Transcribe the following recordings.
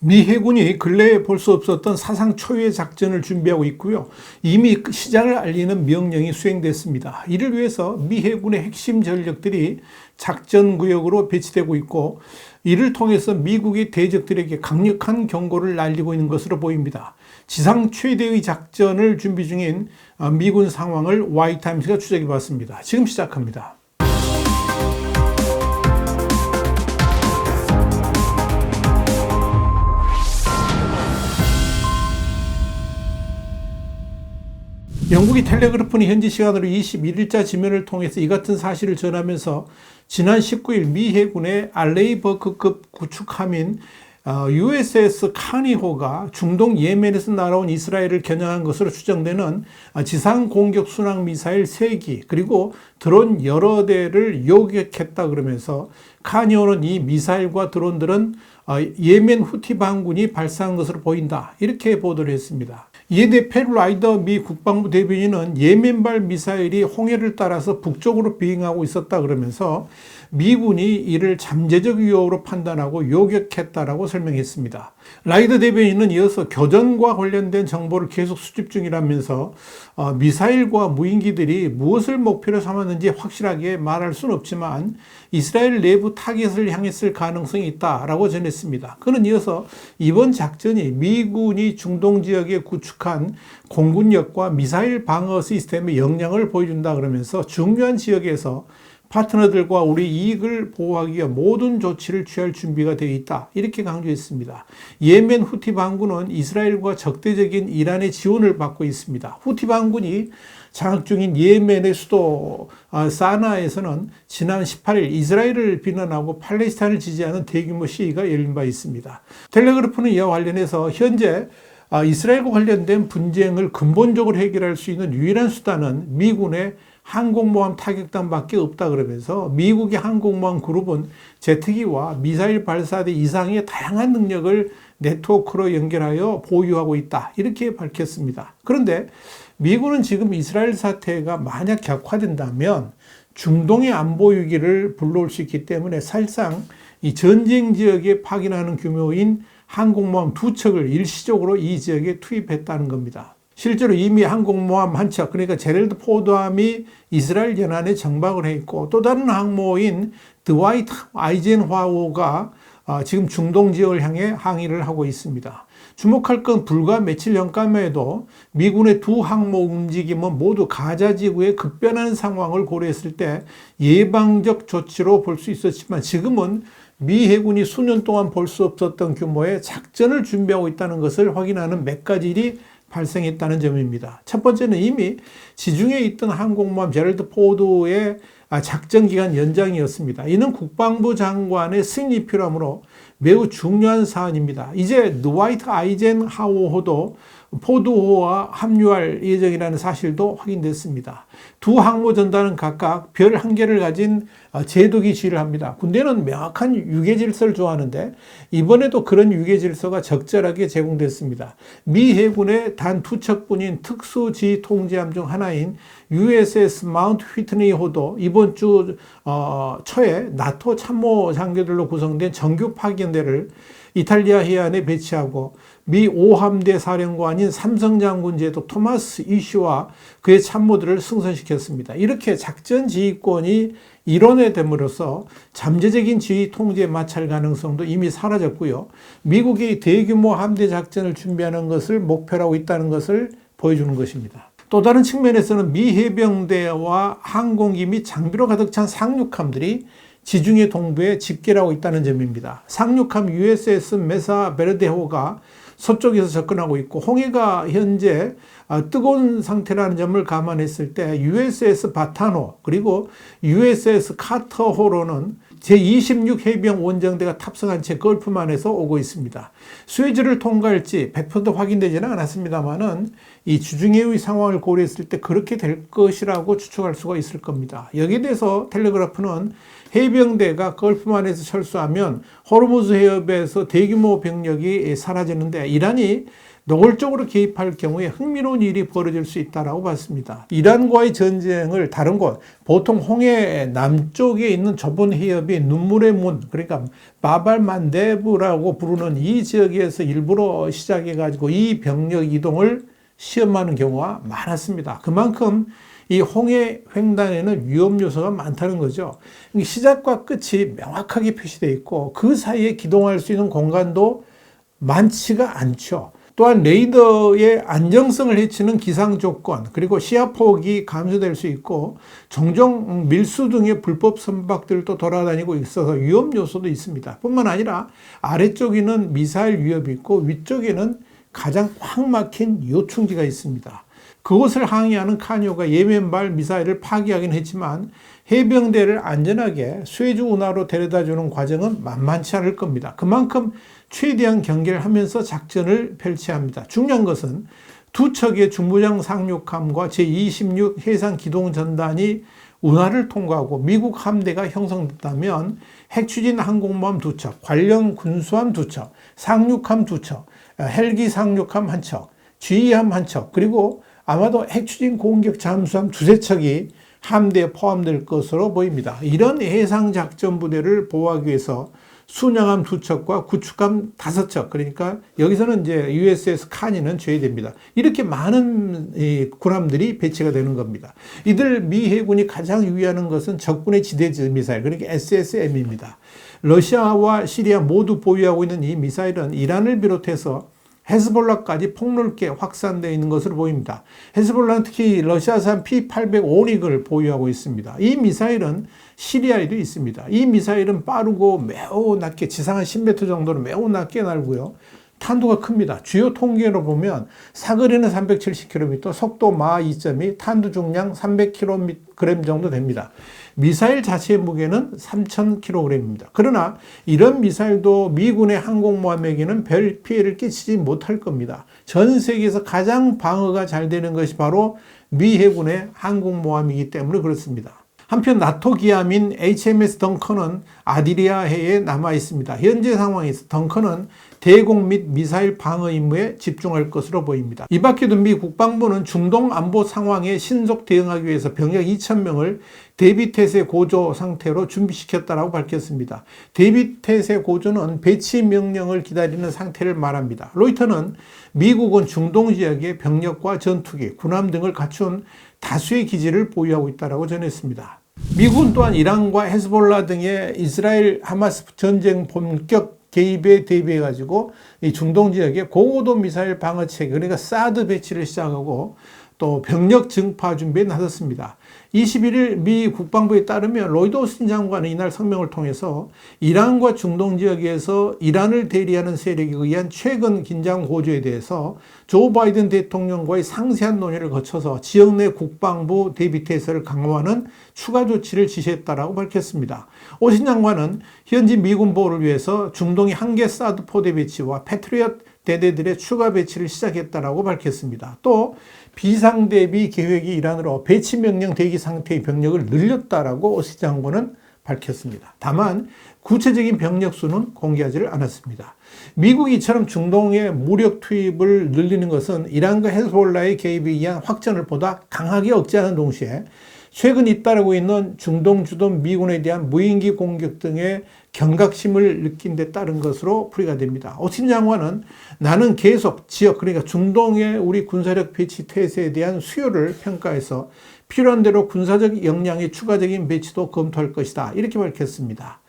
미 해군이 근래에 볼 수 없었던 사상 초유의 작전을 준비하고 있고요. 이미 시작을 알리는 명령이 수행됐습니다. 이를 위해서 미 해군의 핵심 전력들이 작전 구역으로 배치되고 있고, 이를 통해서 미국의 대적들에게 강력한 경고를 날리고 있는 것으로 보입니다. 지상 최대의 작전을 준비 중인 미군 상황을 와이타임스가 추적해 봤습니다. 지금 시작합니다. 영국의 텔레그래프는 현지 시간으로 21일자 지면을 통해서 이 같은 사실을 전하면서 지난 19일 미 해군의 알레이버그급 구축함인 USS 카니호가 중동 예멘에서 날아온 이스라엘을 겨냥한 것으로 추정되는 지상 공격 순항 미사일 3기 그리고 드론 여러 대를 요격했다 그러면서, 카니호는 이 미사일과 드론들은 예멘 후티 반군이 발사한 것으로 보인다, 이렇게 보도를 했습니다. 이에 대해 팻 라이더 미 국방부 대변인은 예멘발 미사일이 홍해를 따라서 북쪽으로 비행하고 있었다 그러면서 미군이 이를 잠재적 위협으로 판단하고 요격했다라고 설명했습니다. 라이더 대변인은 이어서 교전과 관련된 정보를 계속 수집 중이라면서 미사일과 무인기들이 무엇을 목표로 삼았는지 확실하게 말할 수는 없지만 이스라엘 내부 타겟을 향했을 가능성이 있다라고 전했습니다. 그는 이어서 이번 작전이 미군이 중동 지역에 구축한 공군력과 미사일 방어 시스템의 역량을 보여준다 그러면서 중요한 지역에서 파트너들과 우리 이익을 보호하기 위한 모든 조치를 취할 준비가 되어 있다, 이렇게 강조했습니다. 예멘 후티 반군은 이스라엘과 적대적인 이란의 지원을 받고 있습니다. 후티 반군이 장악 중인 예멘의 수도 사나에서는 지난 18일 이스라엘을 비난하고 팔레스타인을 지지하는 대규모 시위가 열린 바 있습니다. 텔레그래프는 이와 관련해서 현재 이스라엘과 관련된 분쟁을 근본적으로 해결할 수 있는 유일한 수단은 미군의 항공모함 타격단밖에 없다 그러면서, 미국의 항공모함 그룹은 제트기와 미사일 발사대 이상의 다양한 능력을 네트워크로 연결하여 보유하고 있다, 이렇게 밝혔습니다. 그런데 미군은 지금 이스라엘 사태가 만약 격화된다면 중동의 안보 위기를 불러올 수 있기 때문에 사실상 이 전쟁 지역에 파견하는 규모인 항공모함 2척을 일시적으로 이 지역에 투입했다는 겁니다. 실제로 이미 항공모함 한 척, 그러니까 제럴드 포드함이 이스라엘 연안에 정박을 해 있고, 또 다른 항모인 드와이트 아이젠하워가 지금 중동 지역을 향해 항해를 하고 있습니다. 주목할 건 불과 며칠 전까지만 해도 미군의 두 항모 움직임은 모두 가자 지구의 급변하는 상황을 고려했을 때 예방적 조치로 볼 수 있었지만, 지금은 미 해군이 수년 동안 볼 수 없었던 규모의 작전을 준비하고 있다는 것을 확인하는 몇 가지 일이 발생했다는 점입니다. 첫 번째는 이미 지중해에 있던 항공모함 제럴드 포드의 작전 기간 연장이었습니다. 이는 국방부 장관의 승인이 필요하므로 매우 중요한 사안입니다. 이제 드와이트 아이젠하워호도 포드호와 합류할 예정이라는 사실도 확인됐습니다. 두 항모 전단은 각각 별 1개를 가진 제도기 지휘를 합니다. 군대는 명확한 유계 질서를 좋아하는데 이번에도 그런 유계 질서가 적절하게 제공됐습니다. 미 해군의 단 2척뿐인 특수지휘 통제함 중 하나인 USS 마운트 휘트니호도 이번 주 초에 나토 참모 장교들로 구성된 정규 파견대를 이탈리아 해안에 배치하고, 미 5함대 사령관인 삼성 장군 제독 토마스 이슈와 그의 참모들을 승선시켰습니다. 이렇게 작전 지휘권이 일원화됨으로써 잠재적인 지휘 통제 마찰 가능성도 이미 사라졌고요. 미국이 대규모 함대 작전을 준비하는 것을 목표로 하고 있다는 것을 보여주는 것입니다. 또 다른 측면에서는 미 해병대와 항공기 및 장비로 가득 찬 상륙함들이 지중해 동부에 집결하고 있다는 점입니다. 상륙함 USS 메사 베르데호가 서쪽에서 접근하고 있고, 홍해가 현재 뜨거운 상태라는 점을 감안했을 때 USS 바타노 그리고 USS 카터호로는 제26 해병 원정대가 탑승한 채 걸프만에서 오고 있습니다. 수에즈를 통과할지 100% 확인되지는 않았습니다만은 이 주중해의 상황을 고려했을 때 그렇게 될 것이라고 추측할 수가 있을 겁니다. 여기에 대해서 텔레그래프는 해병대가 걸프만에서 철수하면 호르무즈 해협에서 대규모 병력이 사라지는데 이란이 노골적으로 개입할 경우에 흥미로운 일이 벌어질 수 있다고 봤습니다. 이란과의 전쟁을 다른 곳, 보통 홍해 남쪽에 있는 좁은 해협이 눈물의 문, 그러니까 바발만데브라고 부르는 이 지역에서 일부러 시작해가지고 이 병력 이동을 시험하는 경우가 많았습니다. 그만큼 이 홍해 횡단에는 위험 요소가 많다는 거죠. 시작과 끝이 명확하게 표시되어 있고 그 사이에 기동할 수 있는 공간도 많지가 않죠. 또한 레이더의 안정성을 해치는 기상 조건, 그리고 시야폭이 감소될 수 있고 종종 밀수 등의 불법 선박들도 돌아다니고 있어서 위험 요소도 있습니다. 뿐만 아니라 아래쪽에는 미사일 위협이 있고 위쪽에는 가장 꽉 막힌 요충지가 있습니다. 그것을 항의하는 카니오가 예멘발 미사일을 파기하긴 했지만 해병대를 안전하게 스웨즈 운하로 데려다주는 과정은 만만치 않을 겁니다. 그만큼 최대한 경계를 하면서 작전을 펼쳐야 합니다. 중요한 것은 두 척의 중부장 상륙함과 제26 해상기동전단이 운하를 통과하고 미국 함대가 형성됐다면 핵추진 항공모함 2척, 관련 군수함 2척, 상륙함 2척, 헬기 상륙함 1척, 지휘함 1척, 그리고 아마도 핵추진 공격 잠수함 2~3척이 함대에 포함될 것으로 보입니다. 이런 해상작전 부대를 보호하기 위해서 순양함 2척과 구축함 5척, 그러니까 여기서는 이제 USS 카니는 제외됩니다. 이렇게 많은 군함들이 배치가 되는 겁니다. 이들 미 해군이 가장 유의하는 것은 적군의 지대지 미사일, 그러니까 SSM입니다. 러시아와 시리아 모두 보유하고 있는 이 미사일은 이란을 비롯해서 헤즈볼라까지 폭넓게 확산되어 있는 것으로 보입니다. 헤즈볼라는 특히 러시아산 P-805닉을 보유하고 있습니다. 이 미사일은 시리아에도 있습니다. 이 미사일은 빠르고 매우 낮게, 지상 한 10m 정도로 매우 낮게 날고요. 탄두가 큽니다. 주요 통계로 보면 사거리는 370km, 속도 마 2.2, 탄두 중량 300kg 정도 됩니다. 미사일 자체의 무게는 3,000kg입니다. 그러나 이런 미사일도 미군의 항공모함에게는 별 피해를 끼치지 못할 겁니다. 전 세계에서 가장 방어가 잘 되는 것이 바로 미 해군의 항공모함이기 때문에 그렇습니다. 한편 나토 기함인 HMS 덩컨은 아디리아해에 남아 있습니다. 현재 상황에서 덩컨은 대공 및 미사일 방어 임무에 집중할 것으로 보입니다. 이 밖에도 미 국방부는 중동 안보 상황에 신속 대응하기 위해서 병력 2,000명을 대비태세 고조 상태로 준비시켰다고 밝혔습니다. 대비태세 고조는 배치 명령을 기다리는 상태를 말합니다. 로이터는 미국은 중동 지역에 병력과 전투기, 군함 등을 갖춘 다수의 기지를 보유하고 있다고 전했습니다. 미군 또한 이란과 헤즈볼라 등의 이스라엘 하마스 전쟁 본격 개입에 대비해 가지고 이 중동 지역에 고고도 미사일 방어 체계, 그러니까 사드 배치를 시작하고 또 병력 증파 준비에 나섰습니다. 21일 미 국방부에 따르면 로이드 오스틴 장관은 이날 성명을 통해서 이란과 중동 지역에서 이란을 대리하는 세력에 의한 최근 긴장 고조에 대해서 조 바이든 대통령과의 상세한 논의를 거쳐서 지역 내 국방부 대비태세를 강화하는 추가 조치를 지시했다고 밝혔습니다. 오스틴 장관은 현지 미군 보호를 위해서 중동의 한개 사드 포대 배치와 패트리엇 대대들의 추가 배치를 시작했다고 밝혔습니다. 또 비상대비 계획이 일환으로 배치 명령 대기 상태의 병력을 늘렸다고 오스틴 장관은 밝혔습니다. 다만 구체적인 병력 수는 공개하지를 않았습니다. 미국이 이처럼 중동의 무력 투입을 늘리는 것은 이란과 헤즈볼라의 개입에 의한 확전을 보다 강하게 억제하는 동시에 최근 잇따르고 있는 중동 주둔 미군에 대한 무인기 공격 등의 경각심을 느낀 데 따른 것으로 풀이가 됩니다. 오스틴 장관은 나는 계속 지역, 그러니까 중동의 우리 군사력 배치 태세에 대한 수요를 평가해서 필요한 대로 군사적 역량의 추가적인 배치도 검토할 것이다, 이렇게 밝혔습니다.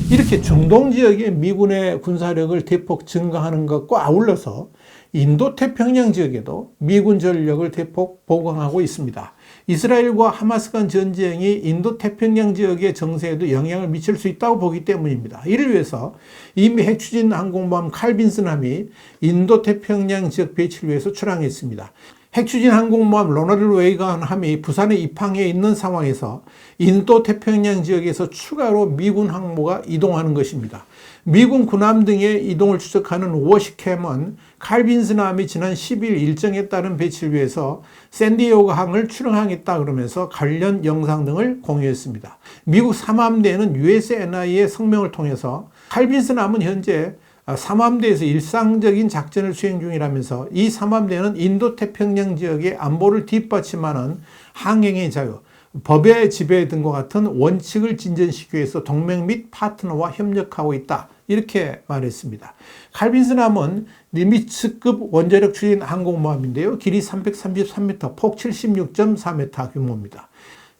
이렇게 중동 지역의 미군의 군사력을 대폭 증가하는 것과 아울러서 인도태평양 지역에도 미군 전력을 대폭 보강하고 있습니다. 이스라엘과 하마스 간 전쟁이 인도태평양 지역의 정세에도 영향을 미칠 수 있다고 보기 때문입니다. 이를 위해서 이미 핵추진 항공모함 칼빈슨함이 인도태평양 지역 배치를 위해서 출항했습니다. 핵추진 항공모함 로널드 레이건함이 부산에 입항해 있는 상황에서 인도 태평양 지역에서 추가로 미군 항모가 이동하는 것입니다. 미군 군함 등의 이동을 추적하는 워시캠은 칼빈슨함이 지난 10일 일정에 따른 배치를 위해서 샌디에고 항을 출항하겠다 그러면서 관련 영상 등을 공유했습니다. 미국 삼함대는 USNI의 성명을 통해서 칼빈슨함은 현재 삼함대에서 일상적인 작전을 수행 중이라면서 이 삼함대는 인도태평양 지역의 안보를 뒷받침하는 항행의 자유, 법의 지배 등과 같은 원칙을 진전시키기 위해서 동맹 및 파트너와 협력하고 있다. 이렇게 말했습니다. 칼빈슨함은 니미츠급 원자력 추진 항공모함인데요. 길이 333m, 폭 76.4m 규모입니다.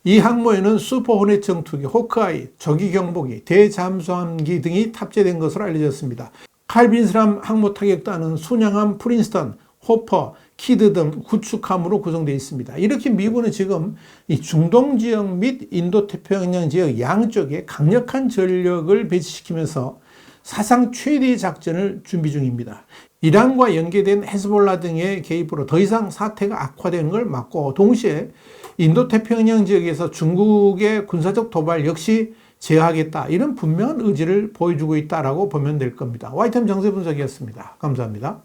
이 항모에는 슈퍼호넷 전투기, 호크아이, 저기 경보기, 대잠수함기 등이 탑재된 것으로 알려졌습니다. 칼빈슨함 항모 타격단은 순양함 프린스턴, 호퍼, 키드 등 구축함으로 구성되어 있습니다. 이렇게 미군은 지금 이 중동 지역 및 인도태평양 지역 양쪽에 강력한 전력을 배치시키면서 사상 최대의 작전을 준비 중입니다. 이란과 연계된 헤즈볼라 등의 개입으로 더 이상 사태가 악화되는 걸 막고 동시에 인도태평양 지역에서 중국의 군사적 도발 역시 제어하겠다. 이런 분명한 의지를 보여주고 있다라고 보면 될 겁니다. YTN 정세 분석이었습니다. 감사합니다.